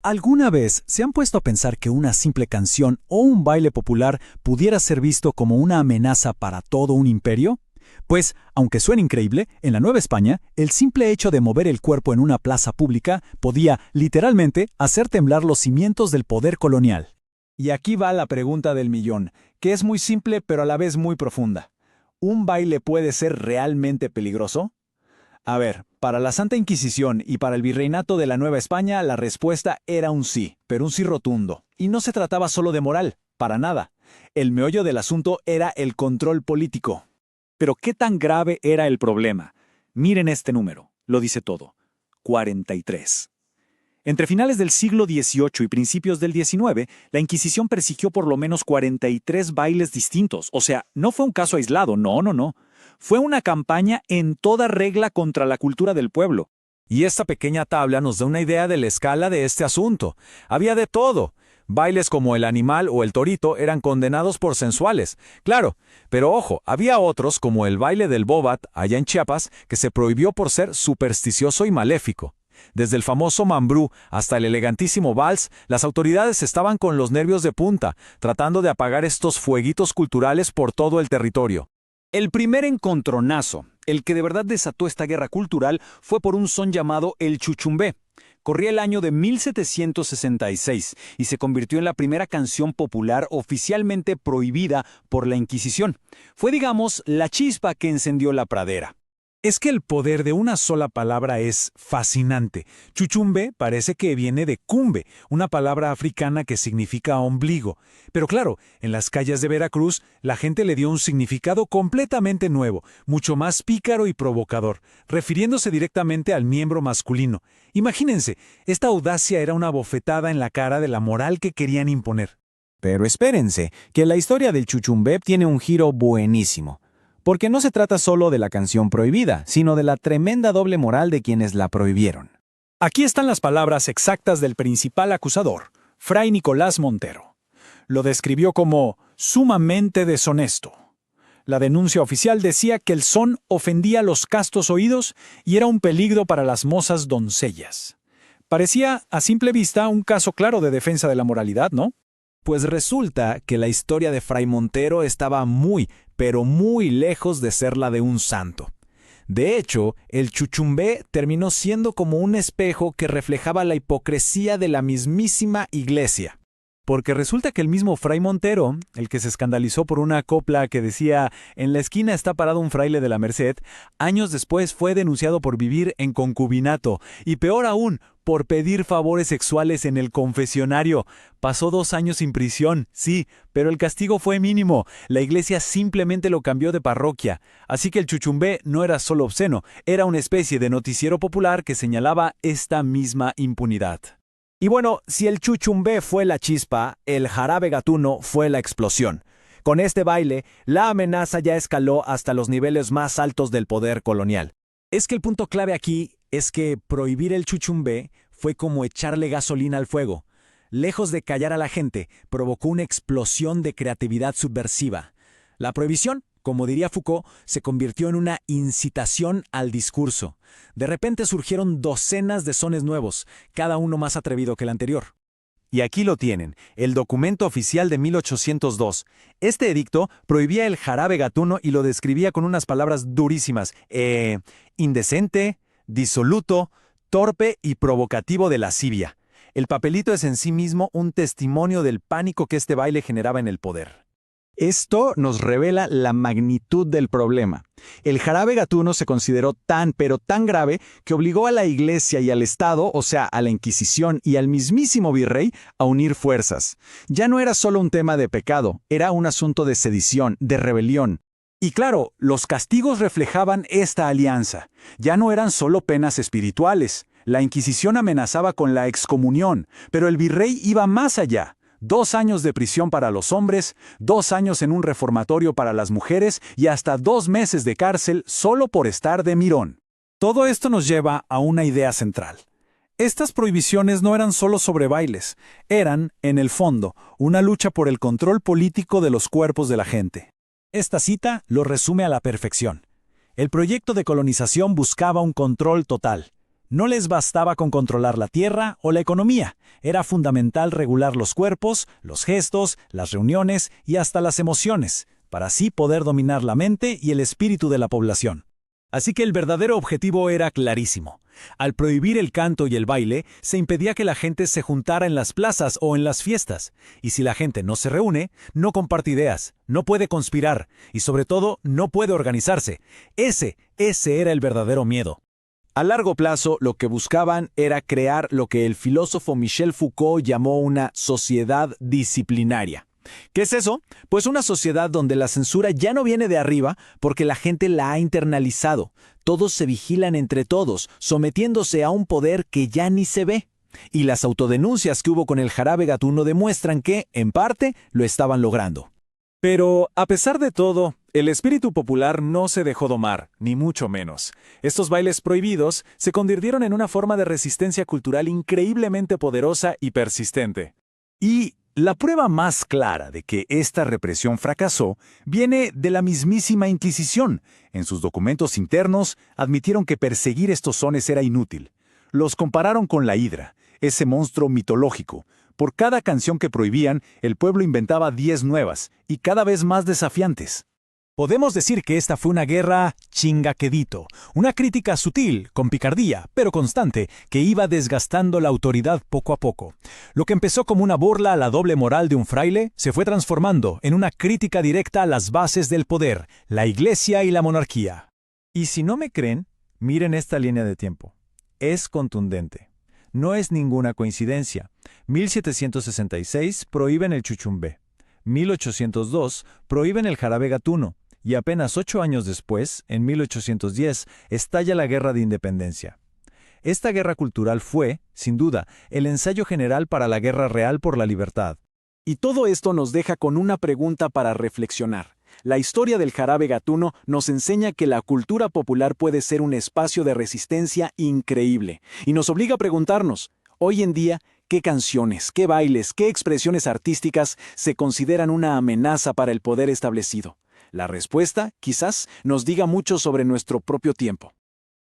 ¿Alguna vez se han puesto a pensar que una simple canción o un baile popular pudiera ser visto como una amenaza para todo un imperio? Pues, aunque suene increíble, en la Nueva España, el simple hecho de mover el cuerpo en una plaza pública podía, literalmente, hacer temblar los cimientos del poder colonial. Y aquí va la pregunta del millón, que es muy simple pero a la vez muy profunda. ¿Un baile puede ser realmente peligroso? A ver, para la Santa Inquisición y para el Virreinato de la Nueva España, la respuesta era un sí, pero un sí rotundo. Y no se trataba solo de moral, para nada. El meollo del asunto era el control político. Pero ¿qué tan grave era el problema? Miren este número, lo dice todo. 43. Entre finales del siglo XVIII y principios del XIX, la Inquisición persiguió por lo menos 43 bailes distintos. O sea, no fue un caso aislado, no. Fue una campaña en toda regla contra la cultura del pueblo. Y esta pequeña tabla nos da una idea de la escala de este asunto. Había de todo. Bailes como el animal o el torito eran condenados por sensuales, claro, pero ojo, había otros como el baile del bobat, allá en Chiapas, que se prohibió por ser supersticioso y maléfico. Desde el famoso mambrú hasta el elegantísimo vals, las autoridades estaban con los nervios de punta, tratando de apagar estos fueguitos culturales por todo el territorio. El primer encontronazo, el que de verdad desató esta guerra cultural, fue por un son llamado el chuchumbé. Corría el año de 1766 y se convirtió en la primera canción popular oficialmente prohibida por la Inquisición. Fue, digamos, la chispa que encendió la pradera. Es que el poder de una sola palabra es fascinante. Chuchumbe parece que viene de cumbe, una palabra africana que significa ombligo. Pero claro, en las calles de Veracruz, la gente le dio un significado completamente nuevo, mucho más pícaro y provocador, refiriéndose directamente al miembro masculino. Imagínense, esta audacia era una bofetada en la cara de la moral que querían imponer. Pero espérense, que la historia del chuchumbe tiene un giro buenísimo. Porque no se trata solo de la canción prohibida, sino de la tremenda doble moral de quienes la prohibieron. Aquí están las palabras exactas del principal acusador, Fray Nicolás Montero. Lo describió como sumamente deshonesto. La denuncia oficial decía que el son ofendía los castos oídos y era un peligro para las mozas doncellas. Parecía, a simple vista, un caso claro de defensa de la moralidad, ¿no? Pues resulta que la historia de Fray Montero estaba muy, pero muy lejos de ser la de un santo. De hecho, el chuchumbé terminó siendo como un espejo que reflejaba la hipocresía de la mismísima iglesia. Porque resulta que el mismo Fray Montero, el que se escandalizó por una copla que decía «En la esquina está parado un fraile de la Merced», años después fue denunciado por vivir en concubinato y peor aún, por pedir favores sexuales en el confesionario. Pasó 2 años en prisión, sí, pero el castigo fue mínimo. La iglesia simplemente lo cambió de parroquia. Así que el chuchumbé no era solo obsceno, era una especie de noticiero popular que señalaba esta misma impunidad. Y bueno, si el chuchumbé fue la chispa, el jarabe gatuno fue la explosión. Con este baile, la amenaza ya escaló hasta los niveles más altos del poder colonial. Es que el punto clave aquí es que prohibir el chuchumbé fue como echarle gasolina al fuego. Lejos de callar a la gente, provocó una explosión de creatividad subversiva. La prohibición, como diría Foucault, se convirtió en una incitación al discurso. De repente surgieron docenas de sones nuevos, cada uno más atrevido que el anterior. Y aquí lo tienen, el documento oficial de 1802. Este edicto prohibía el jarabe gatuno y lo describía con unas palabras durísimas. Indecente, disoluto, torpe y provocativo de lascivia. El papelito es en sí mismo un testimonio del pánico que este baile generaba en el poder. Esto nos revela la magnitud del problema. El jarabe gatuno se consideró tan pero tan grave que obligó a la Iglesia y al Estado, o sea, a la Inquisición y al mismísimo virrey, a unir fuerzas. Ya no era solo un tema de pecado, era un asunto de sedición, de rebelión. Y claro, los castigos reflejaban esta alianza. Ya no eran solo penas espirituales. La Inquisición amenazaba con la excomunión, pero el virrey iba más allá. 2 años de prisión para los hombres, 2 años en un reformatorio para las mujeres y hasta 2 meses de cárcel solo por estar de mirón. Todo esto nos lleva a una idea central. Estas prohibiciones no eran solo sobre bailes, eran, en el fondo, una lucha por el control político de los cuerpos de la gente. Esta cita lo resume a la perfección. El proyecto de colonización buscaba un control total. No les bastaba con controlar la tierra o la economía. Era fundamental regular los cuerpos, los gestos, las reuniones y hasta las emociones, para así poder dominar la mente y el espíritu de la población. Así que el verdadero objetivo era clarísimo. Al prohibir el canto y el baile, se impedía que la gente se juntara en las plazas o en las fiestas. Y si la gente no se reúne, no comparte ideas, no puede conspirar y sobre todo no puede organizarse. Ese era el verdadero miedo. A largo plazo, lo que buscaban era crear lo que el filósofo Michel Foucault llamó una sociedad disciplinaria. ¿Qué es eso? Pues una sociedad donde la censura ya no viene de arriba porque la gente la ha internalizado. Todos se vigilan entre todos, sometiéndose a un poder que ya ni se ve. Y las autodenuncias que hubo con el jarabe gatuno demuestran que, en parte, lo estaban logrando. Pero, a pesar de todo, el espíritu popular no se dejó domar, ni mucho menos. Estos bailes prohibidos se convirtieron en una forma de resistencia cultural increíblemente poderosa y persistente. Y la prueba más clara de que esta represión fracasó viene de la mismísima Inquisición. En sus documentos internos admitieron que perseguir estos sones era inútil. Los compararon con la hidra, ese monstruo mitológico. Por cada canción que prohibían, el pueblo inventaba 10 nuevas, y cada vez más desafiantes. Podemos decir que esta fue una guerra chingaquedito, una crítica sutil, con picardía, pero constante, que iba desgastando la autoridad poco a poco. Lo que empezó como una burla a la doble moral de un fraile, se fue transformando en una crítica directa a las bases del poder, la iglesia y la monarquía. Y si no me creen, miren esta línea de tiempo. Es contundente. No es ninguna coincidencia. 1766 prohíben el chuchumbé. 1802 prohíben el jarabe gatuno. Y apenas 8 años después, en 1810, estalla la Guerra de Independencia. Esta guerra cultural fue, sin duda, el ensayo general para la guerra real por la libertad. Y todo esto nos deja con una pregunta para reflexionar. La historia del jarabe gatuno nos enseña que la cultura popular puede ser un espacio de resistencia increíble, y nos obliga a preguntarnos, hoy en día, ¿qué canciones, qué bailes, qué expresiones artísticas se consideran una amenaza para el poder establecido? La respuesta, quizás, nos diga mucho sobre nuestro propio tiempo.